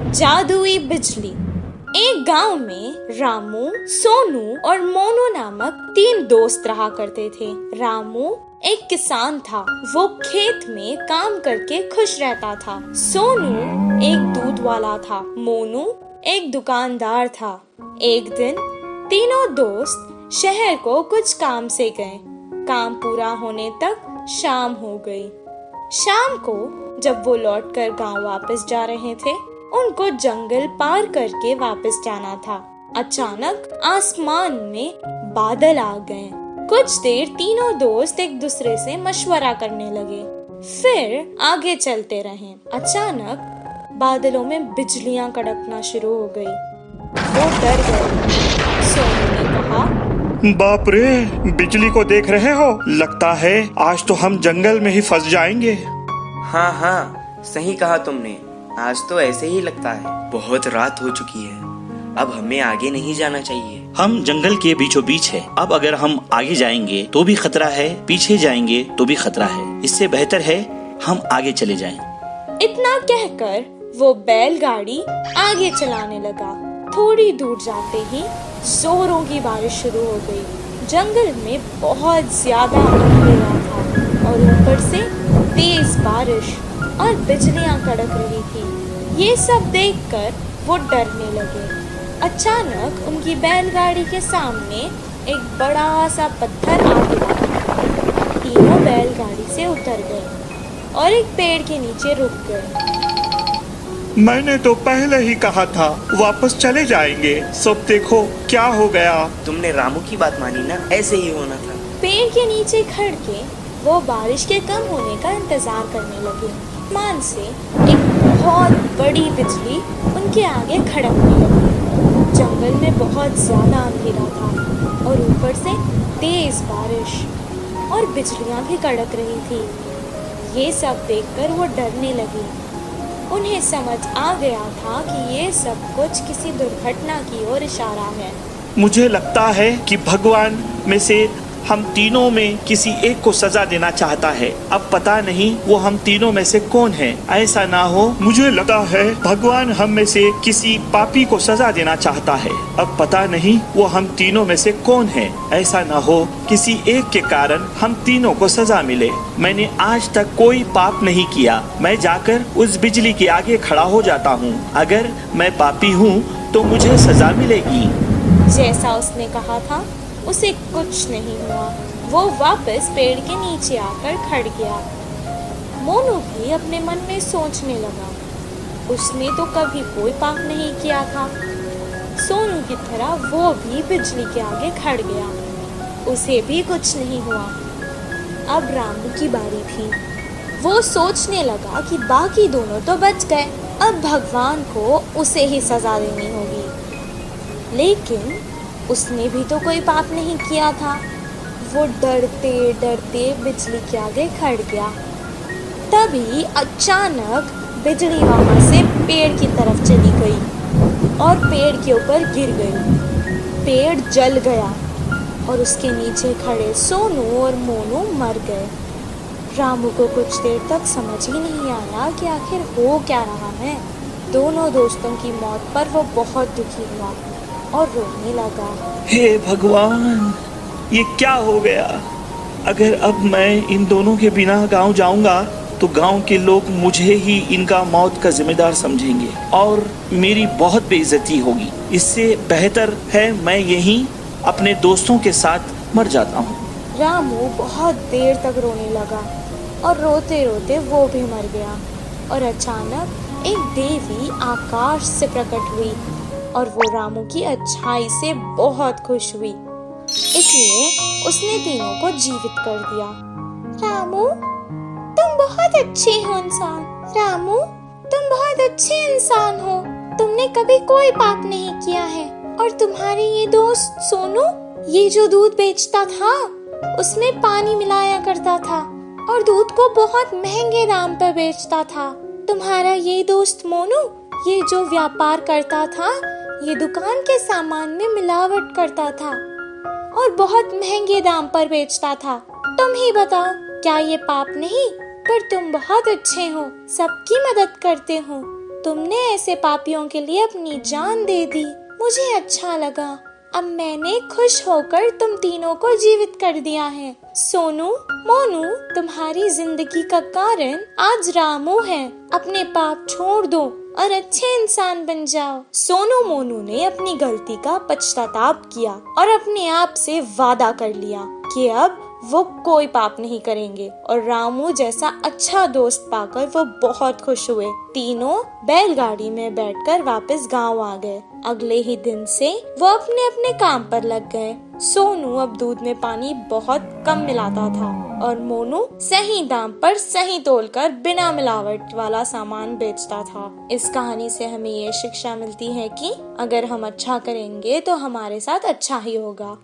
जादुई बिजली। एक गांव में रामू, सोनू और मोनू नामक 3 दोस्त रहा करते थे। रामू एक किसान था। वो खेत में काम करके खुश रहता था। सोनू एक दूध वाला था। मोनू एक दुकानदार था। एक दिन तीनों दोस्त शहर को कुछ काम से गए। काम पूरा होने तक शाम हो गई। शाम को जब वो लौटकर गांव वापस जा रहे थे, उनको जंगल पार करके वापस जाना था। अचानक आसमान में बादल आ गए। कुछ देर तीनों दोस्त एक दूसरे से मशवरा करने लगे, फिर आगे चलते रहे। अचानक बादलों में बिजलियां कड़कना शुरू हो गई। वो डर गए। सोनू ने कहा, बाप रे, बिजली को देख रहे हो? लगता है आज तो हम जंगल में ही फंस जाएंगे। हाँ, सही कहा तुमने। आज तो ऐसे ही लगता है। बहुत रात हो चुकी है। अब हमें आगे नहीं जाना चाहिए। हम जंगल के बीचों बीच है। अब अगर हम आगे जाएंगे तो भी खतरा है, पीछे जाएंगे तो भी खतरा है। इससे बेहतर है हम आगे चले जाएं। इतना कहकर वो बैलगाड़ी आगे चलाने लगा। थोड़ी दूर जाते ही जोरों की बारिश शुरू हो गई। जंगल में बहुत ज्यादा अंधेरा था और ऊपर से तेज बारिश और बिजलियां कड़क रही थी। ये सब देखकर वो डरने लगे। अचानक उनकी बैलगाड़ी के सामने एक बड़ा सा पत्थर आ गिरा। तीनों बैलगाड़ी से उतर गए और एक पेड़ के नीचे रुक गए। मैंने तो पहले ही कहा था वापस चले जाएंगे। सब देखो क्या हो गया। तुमने रामू की बात मानी ना, ऐसे ही होना था। पेड़ के नीचे खड़ के वो बारिश के कम होने का इंतजार करने लगे। आसमान से एक बहुत बड़ी बिजली उनके आगे खड़कने लगी। जंगल में बहुत ज्यादा अंधेरा था और ऊपर से तेज बारिश और बिजलियां भी कड़क रही थी। ये सब देखकर वो डरने लगे। उन्हें समझ आ गया था कि ये सब कुछ किसी दुर्घटना की ओर इशारा है। मुझे लगता है कि भगवान में से हम तीनों में किसी एक को सजा देना चाहता है। अब पता नहीं वो हम तीनों में से कौन है। ऐसा ना हो, मुझे लगता है भगवान हम में से किसी पापी को सजा देना चाहता है। अब पता नहीं वो हम तीनों में से कौन है। ऐसा ना हो किसी एक के कारण हम तीनों को सजा मिले। मैंने आज तक कोई पाप नहीं किया। मैं जाकर उस बिजली के आगे खड़ा हो जाता हूँ। अगर मैं पापी हूँ तो मुझे सजा मिलेगी। जैसा उसने कहा था उसे कुछ नहीं हुआ। वो वापस पेड़ के नीचे आकर खड़ गया। मोनू भी अपने मन में सोचने लगा, उसने तो कभी कोई पाप नहीं किया था। सोनू की तरह वो भी बिजली के आगे खड़ गया। उसे भी कुछ नहीं हुआ। अब रामू की बारी थी। वो सोचने लगा कि बाकी दोनों तो बच गए, अब भगवान को उसे ही सजा देनी होगी। लेकिन उसने भी तो कोई पाप नहीं किया था। वो डरते डरते बिजली के आगे खड़ गया। तभी अचानक बिजली वहां से पेड़ की तरफ चली गई और पेड़ के ऊपर गिर गई। पेड़ जल गया और उसके नीचे खड़े सोनू और मोनू मर गए। रामू को कुछ देर तक समझ ही नहीं आया कि आखिर हो क्या रहा है। दोनों दोस्तों की मौत पर वो बहुत दुखी हुआ और रोने लगा। हे भगवान, ये क्या हो गया? अगर अब मैं इन दोनों के बिना गांव जाऊंगा तो गांव के लोग मुझे ही इनका मौत का जिम्मेदार समझेंगे और मेरी बहुत बेइज्जती होगी। इससे बेहतर है मैं यहीं अपने दोस्तों के साथ मर जाता हूँ। रामू बहुत देर तक रोने लगा और रोते रोते वो भी मर गया। और अचानक एक देवी आकाश से प्रकट हुई और वो रामू की अच्छाई से बहुत खुश हुई, इसलिए उसने तीनों को जीवित कर दिया। रामू, तुम बहुत अच्छे हो इंसान। रामू, तुम बहुत अच्छे इंसान हो। तुमने कभी कोई पाप नहीं किया है। और तुम्हारे ये दोस्त सोनू, ये जो दूध बेचता था उसमें पानी मिलाया करता था और दूध को बहुत महंगे दाम पर बेचता था। तुम्हारा ये दोस्त मोनू, ये जो व्यापार करता था, ये दुकान के सामान में मिलावट करता था और बहुत महंगे दाम पर बेचता था। तुम ही बताओ, क्या ये पाप नहीं? पर तुम बहुत अच्छे हो, सबकी मदद करते हो। तुमने ऐसे पापियों के लिए अपनी जान दे दी, मुझे अच्छा लगा। अब मैंने खुश होकर तुम तीनों को जीवित कर दिया है। सोनू, मोनू, तुम्हारी जिंदगी का कारण आज रामू है। अपने पाप छोड़ दो और अच्छे इंसान बन जाओ। सोनू मोनू ने अपनी गलती का पश्चाताप किया और अपने आप से वादा कर लिया कि अब वो कोई पाप नहीं करेंगे, और रामू जैसा अच्छा दोस्त पाकर वो बहुत खुश हुए। तीनों बैलगाड़ी में बैठकर वापस गांव आ गए। अगले ही दिन से वो अपने अपने काम पर लग गए। सोनू अब दूध में पानी बहुत कम मिलाता था और मोनू सही दाम पर सही तोलकर बिना मिलावट वाला सामान बेचता था। इस कहानी से हमें ये शिक्षा मिलती है कि अगर हम अच्छा करेंगे तो हमारे साथ अच्छा ही होगा।